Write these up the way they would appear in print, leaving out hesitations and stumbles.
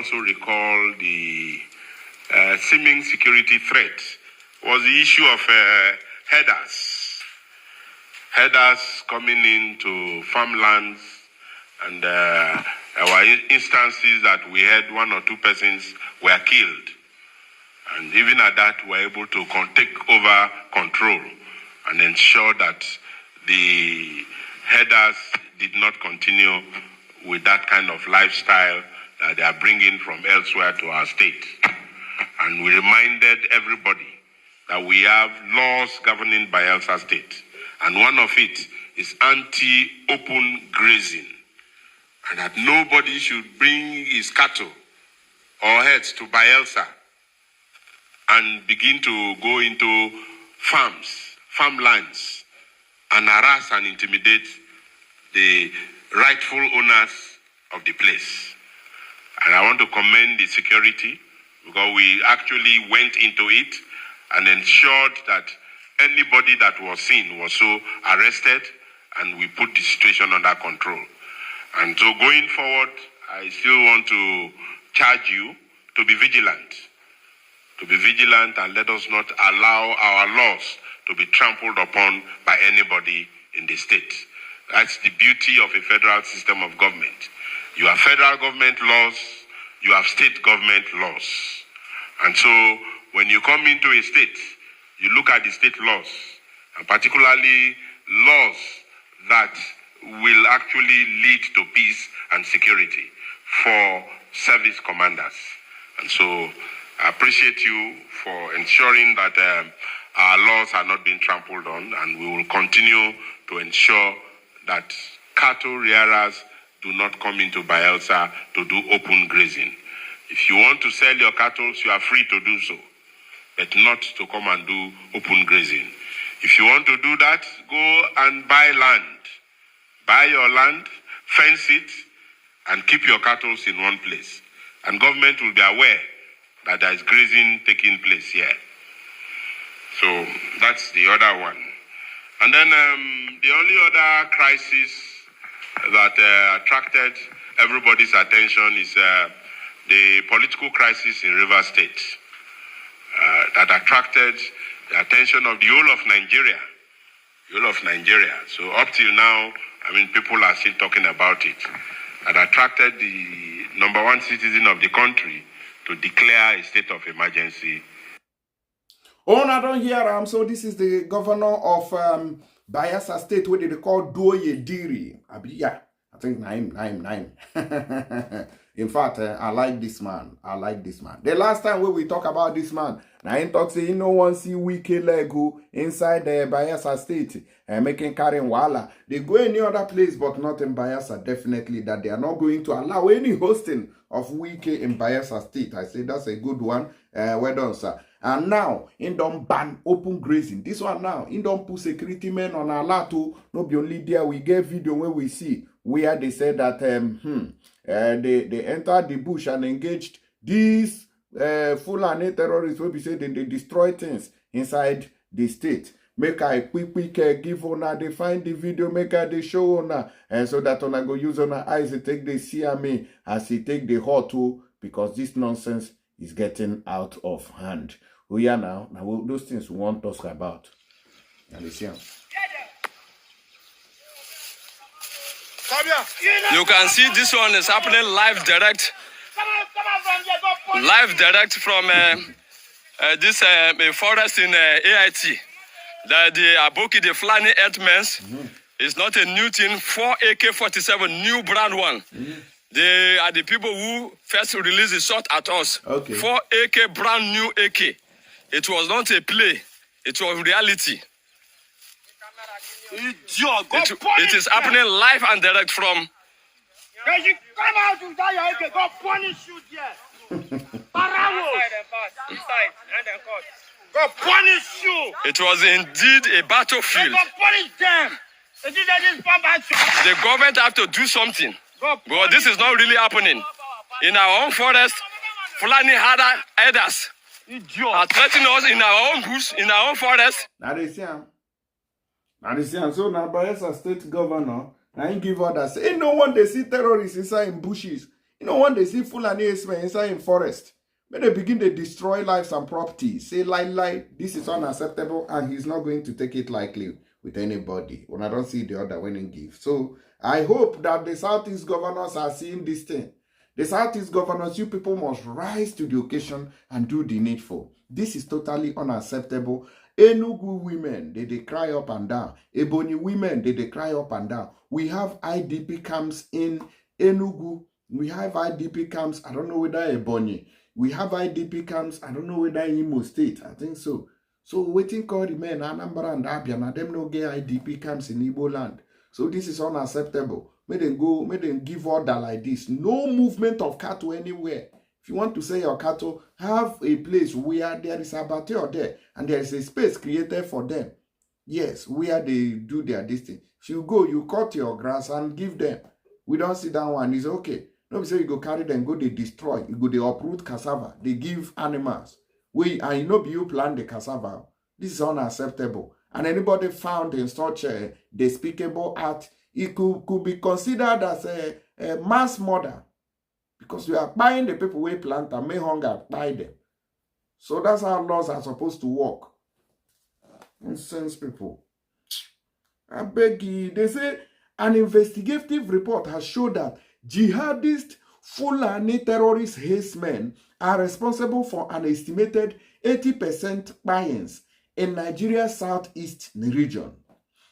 also recall the seeming security threat was the issue of headers coming into farmlands, and there were instances that we had 1 or 2 persons were killed. And even at that, we were able to take over control and ensure that the headers did not continue with that kind of lifestyle that they are bringing from elsewhere to our state. And we reminded everybody that we have laws governing Bayelsa State. And one of it is anti-open grazing. And that nobody should bring his cattle or herds to Bayelsa and begin to go into farmlands, and harass and intimidate the rightful owners of the place. And I want to commend the security, because we actually went into it and ensured that anybody that was seen was so arrested, and we put the situation under control. And so going forward, I still want to charge you to be vigilant. And let us not allow our laws to be trampled upon by anybody in the state. That's the beauty of a federal system of government. You have federal government laws, you have state government laws. And so when you come into a state, you look at the state laws, and particularly laws that will actually lead to peace and security for service commanders. And so I appreciate you for ensuring that our laws are not being trampled on, and we will continue to ensure that cattle rearers do not come into Bayelsa to do open grazing. If you want to sell your cattle, you are free to do so, but not to come and do open grazing. If you want to do that, go and buy land. Buy your land, fence it, and keep your cattle in one place. And government will be aware that there is grazing taking place here. So that's the other one. And then the only other crisis that attracted everybody's attention is the political crisis in Rivers State that attracted the attention of the whole of Nigeria. So up till now, people are still talking about it. That attracted the #1 citizen of the country to declare a state of emergency. Oh, I don't hear so this is the governor of Bayelsa State, what they call Doye Diri. Yeah, I think nine. In fact, I like this man. The last time when we talk about this man, I talk say no one see Wike Lego inside the Bayelsa State making carrying wala. They go any other place, but not in Bayelsa. Definitely that they are not going to allow any hosting of Wike in Bayelsa State. I say that's a good one. Well done, sir. And now, in don't ban open grazing. This one now, in don't put security men on alert to no be only there. We get video where we see where they said that they entered the bush and engaged these Fulani terrorists where we say they destroy things inside the state. Make I quick give on they find the video, make I they show on and so that on I go use on eyes to take the CMA as he take the hot too, because this nonsense is getting out of hand. We are now those things we want to talk about. You can see this one is happening live direct from this forest in AIT. That the Aboki, the Fulani Herdsmen, is not a new thing. 4 AK-47, new brand one. They are the people who first released the shot at us. Okay. 4 AK, brand new AK. It was not a play. It was reality. It is happening live and direct from... God punish you. It was indeed a battlefield. God punish them. The government have to do something. But this is not really happening. In our own forest, Fulani herders are threatening us in our own bush, in our own forest. Now they see so now Bayelsa State governor, now he give orders. Ain't no one they see terrorists inside in bushes. You know, when they see Fulani Herdsmen inside in forest, when they begin to destroy lives and property, say lie, this is unacceptable, and he's not going to take it lightly with anybody. When I don't see the other winning gift. So I hope that the Southeast governors are seeing this thing. The Southeast governors, you people must rise to the occasion and do the needful. This is totally unacceptable. Enugu women, they cry up and down. Ebonyi women, they cry up and down. We have IDP camps in Enugu. We have IDP camps, I don't know whether Ebonyi. We have IDP camps, I don't know whether Imo State, I think so. So waiting call the men, Anambra and Abia, now them no get IDP camps in Igbo land. So this is unacceptable. May them give order like this. No movement of cattle anywhere. If you want to sell your cattle, have a place where there is a abattoir there and there is a space created for them. Yes, where they do their distance. If you go, you cut your grass and give them. We don't sit down and it's okay. No, we say you go carry them, go they destroy, you go they uproot cassava, they give animals. And you know you plant the cassava. This is unacceptable. And anybody found in such a despicable act, it could be considered as a mass murder. Because you are buying the people who plant and may hunger buy them. So that's how laws are supposed to work. Nonsense people. I beg you. They say an investigative report has shown that jihadist Fulani terrorist herdsmen are responsible for an estimated 80% Kpaians in Nigeria's southeast region.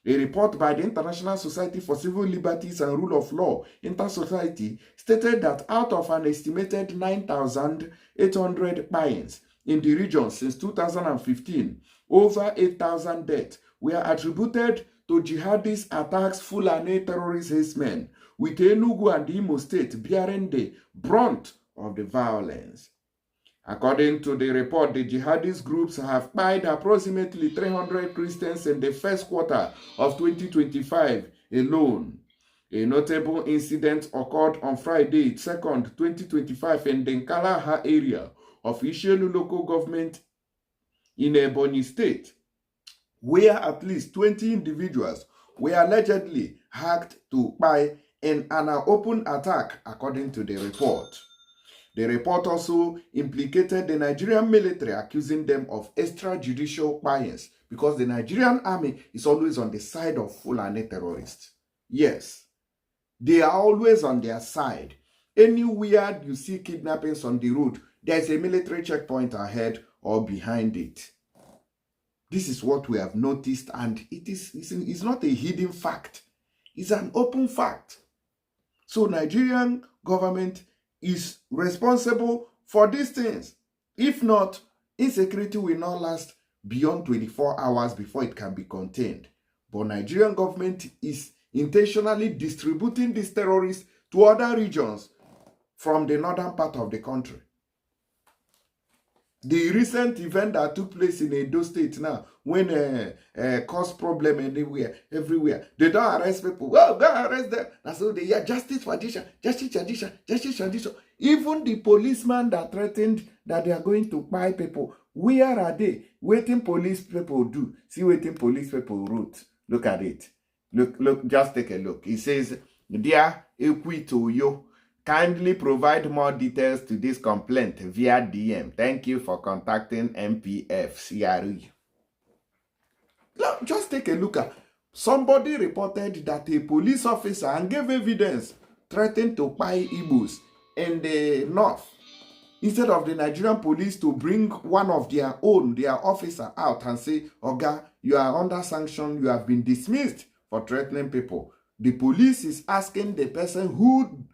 A report by the International Society for Civil Liberties and Rule of Law, Intersociety, stated that out of an estimated 9,800 Kpaians in the region since 2015, over 8,000 deaths were attributed to jihadist attacks Fulani terrorist herdsmen, with Enugu and Imo State bearing the brunt of the violence. According to the report, the jihadist groups have killed approximately 300 Christians in the first quarter of 2025 alone. A notable incident occurred on Friday, 2nd, 2025 in the Nkalaha area of Ishelu local government in Ebonyi State, where at least 20 individuals were allegedly hacked to Kpai in an open attack, according to the report. The report also implicated the Nigerian military, accusing them of extrajudicial bias because the Nigerian army is always on the side of Fulani terrorists. Yes, they are always on their side. Anywhere you see kidnappings on the road, there is a military checkpoint ahead or behind it. This is what we have noticed, and it's not a hidden fact. It's an open fact. So Nigerian government is responsible for these things. If not, insecurity will not last beyond 24 hours before it can be contained. But Nigerian government is intentionally distributing these terrorists to other regions from the northern part of the country. The recent event that took place in Edo State now, when caused problem everywhere, they don't arrest people. Well, go arrest them. That's all they hear. Justice for addition, justice addition, justice addition. Even the policeman that threatened that they are going to buy people, where are they? Waiting police people do. See waiting police people wrote. Look at it. Look, just take a look. It says, dear Equitoyo, kindly provide more details to this complaint via DM. Thank you for contacting MPF CRE. Look, just take a look at. Somebody reported that a police officer and gave evidence threatened to buy Igbos in the north. Instead of the Nigerian police to bring one of their own, their officer out and say, Oga, you are under sanction, you have been dismissed for threatening people. The police is asking the person who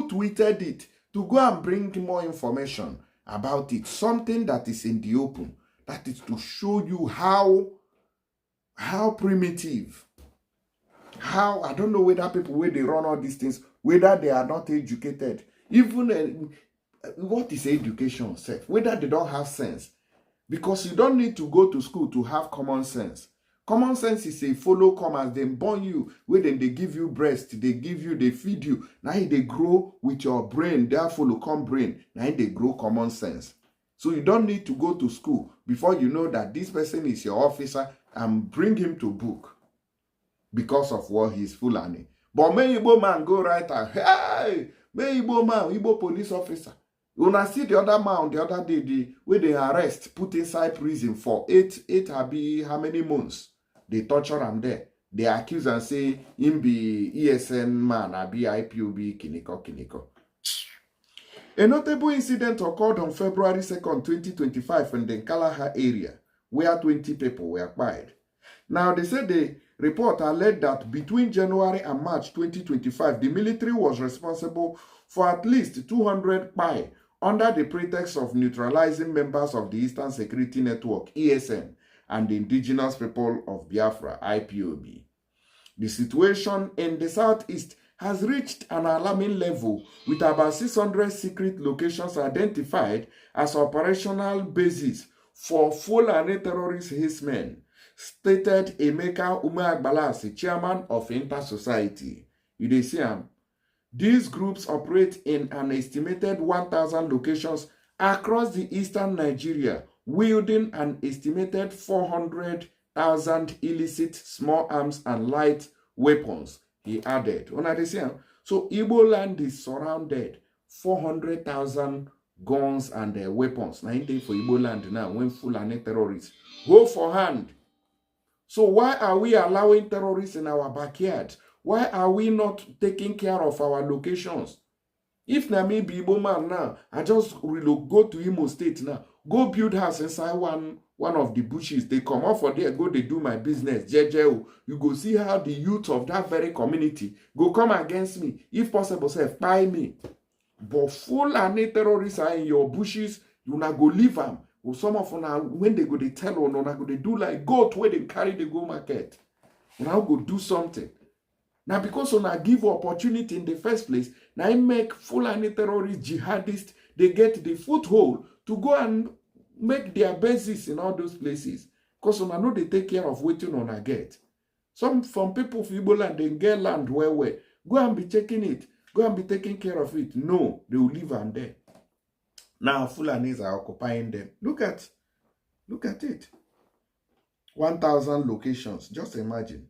tweeted it to go and bring more information about it. Something that is in the open. That is to show you how primitive. How, I don't know whether people, where they run all these things, whether they are not educated. Even, what is education, self? Whether they don't have sense. Because you don't need to go to school to have common sense. Common sense is a follow come as they born you, where then they give you breast, they feed you. Now they grow with your brain, their follow come brain. Now they grow common sense. So you don't need to go to school before you know that this person is your officer and bring him to book because of what he's Fulani. But many Igbo man go right and hey, May Igbo man, Igbo police officer. Una see the other man the other day, where they arrest, put inside prison for eight how many months? They torture him there. They accuse and say him be ESN man, abi IPOB kiniko. A notable incident occurred on February 2nd, 2025 in the Nkalaha area, where 20 people were killed. Now, they said the report alleged that between January and March 2025, the military was responsible for at least 200 Kpai under the pretext of neutralizing members of the Eastern Security Network, ESN, and the indigenous people of Biafra, IPOB. The situation in the southeast has reached an alarming level, with about 600 secret locations identified as operational bases for Fulani terrorist herdsmen, stated Emeka Umeagbalasi, chairman of Inter Society. You dey see am? These groups operate in an estimated 1,000 locations across the eastern Nigeria, wielding an estimated 400,000 illicit small arms and light weapons, he added. So Igbo land is surrounded, 400,000 guns and weapons. 90 for Igbo land now when Fulani terrorists go for hand. So why are we allowing terrorists in our backyard? Why are we not taking care of our locations? If na me be Igbo man now, I just go to Imo State now, go build house inside one of the bushes. They come off for there, go they do my business. Jeje, you go see how the youth of that very community go come against me. If possible, say, buy me. But Fulani terrorists are in your bushes, you na go leave them. Well, some of them, when they go, they tell you, no, go they do like goat where they carry the go market. Now go do something. Now, because una give opportunity in the first place, now make Fulani terrorists, jihadists, they get the foothold to go and make their bases in all those places. Because una know they take care of waiting on a get. Some from people of Igbo land, they get land where. Go and be checking it. Go and be taking care of it. No, they will leave and there. Now Fulanis are occupying them. Look at it. 1,000 locations. Just imagine.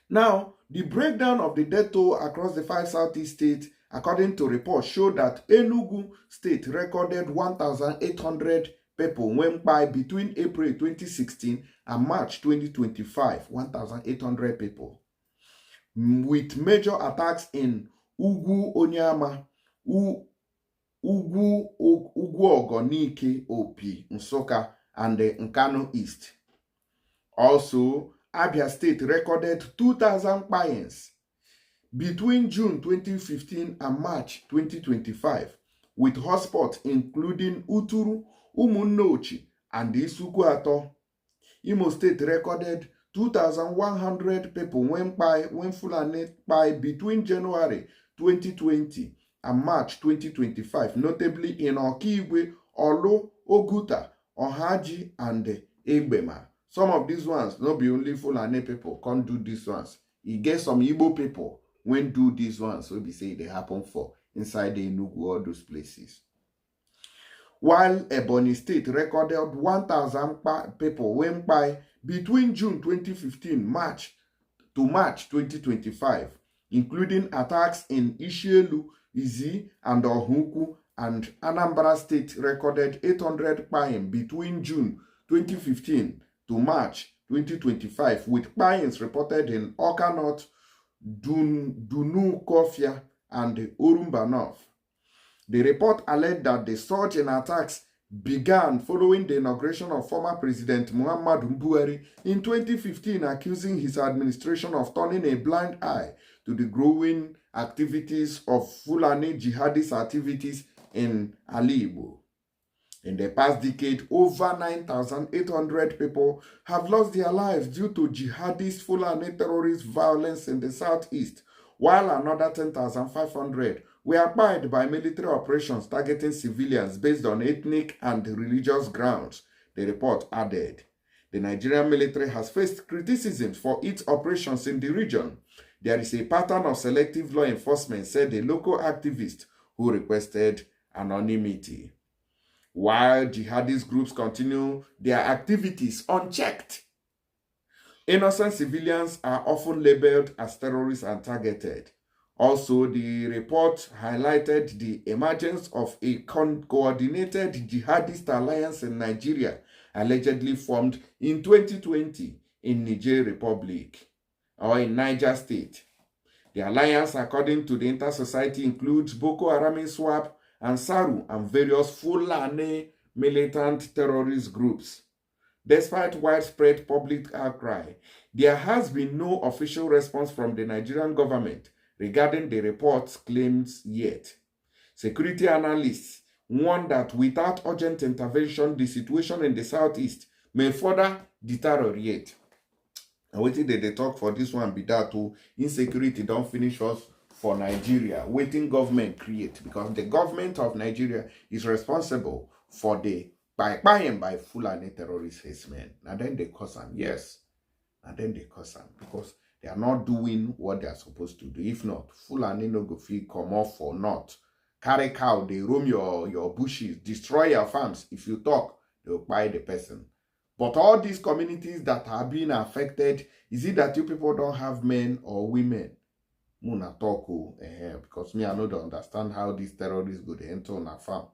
Now, the breakdown of the death toll across the 5 southeast states, according to reports, showed that Enugu state recorded 1,800 people went by between April 2016 and March 2025. 1,800 people. With major attacks in Ugwu Onyama, Ugwu Ogonike Opi, Nsukka, and the Nkano East. Also, Abia State recorded 2,000 clients between June 2015 and March 2025, with hotspots including Uturu, Umunnochi, and Isukuato. Imo State recorded 2,100 people went Fulani by between January 2020 and March 2025, notably in Okigwe, Olo, Oguta, Ohaji, and Egbema. Some of these ones, not be only Fulani people, can't do these ones. You get some Igbo people when do these ones, so we say they happen for inside the Enugu, all those places. While Ebonyi State recorded 1,000 people went by between June 2015 to March 2025, including attacks in Ishielu, Izi, and Ohuku, and Anambra State recorded 800 Kpai between June 2015 to March 2025, with Kpais reported in Awka North, Dunu Kofia, and Orumba North. The report alleged that the surge in attacks began following the inauguration of former President Muhammadu Buhari in 2015, accusing his administration of turning a blind eye to the growing activities of Fulani jihadist activities in Alibo. In the past decade, over 9,800 people have lost their lives due to jihadist Fulani terrorist violence in the southeast, while another 10,500 were acquired by military operations targeting civilians based on ethnic and religious grounds, the report added. The Nigerian military has faced criticism for its operations in the region. There is a pattern of selective law enforcement, said a local activist who requested anonymity. While jihadist groups continue their activities unchecked, innocent civilians are often labeled as terrorists and targeted. Also, the report highlighted the emergence of a coordinated jihadist alliance in Nigeria, allegedly formed in 2020 in Niger Republic or in Niger State. The alliance, according to the Inter-Society, includes Boko Haram Swap, Ansaru, and various Fulani militant terrorist groups. Despite widespread public outcry, there has been no official response from the Nigerian government regarding the report's claims yet. Security analysts warn that without urgent intervention, the situation in the southeast may further deteriorate. And waiting they talk for this one be that insecurity don't finish us for Nigeria. Waiting government create, because the government of Nigeria is responsible for the Kpai and by Fulani terrorist herdsmen. And then they cause them, yes. And then they cause them because they are not doing what they are supposed to do. If not, Fulani no go feel come off or not. Carry cow, they roam your bushes, destroy your farms. If you talk, they'll buy the person. But all these communities that are being affected, is it that you people don't have men or women? Muna talk, because me, I don't understand how these terrorists go to enter on a farm,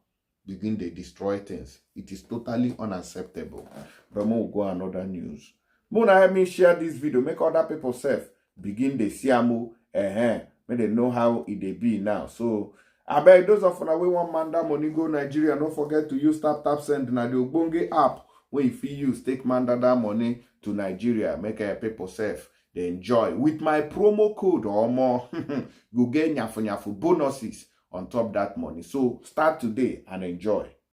begin to destroy things. It is totally unacceptable. But we'll go another news. Muna help me share this video, make other people safe. Begin the siamu, when they know how it be now. So, I beg those of you we want manda money go Nigeria, don't forget to use tap send na the Ogbonge app. When if you use take mandada money to Nigeria, make people safe, they enjoy. With my promo code or more, you get nyafu bonuses on top that money. So start today and enjoy.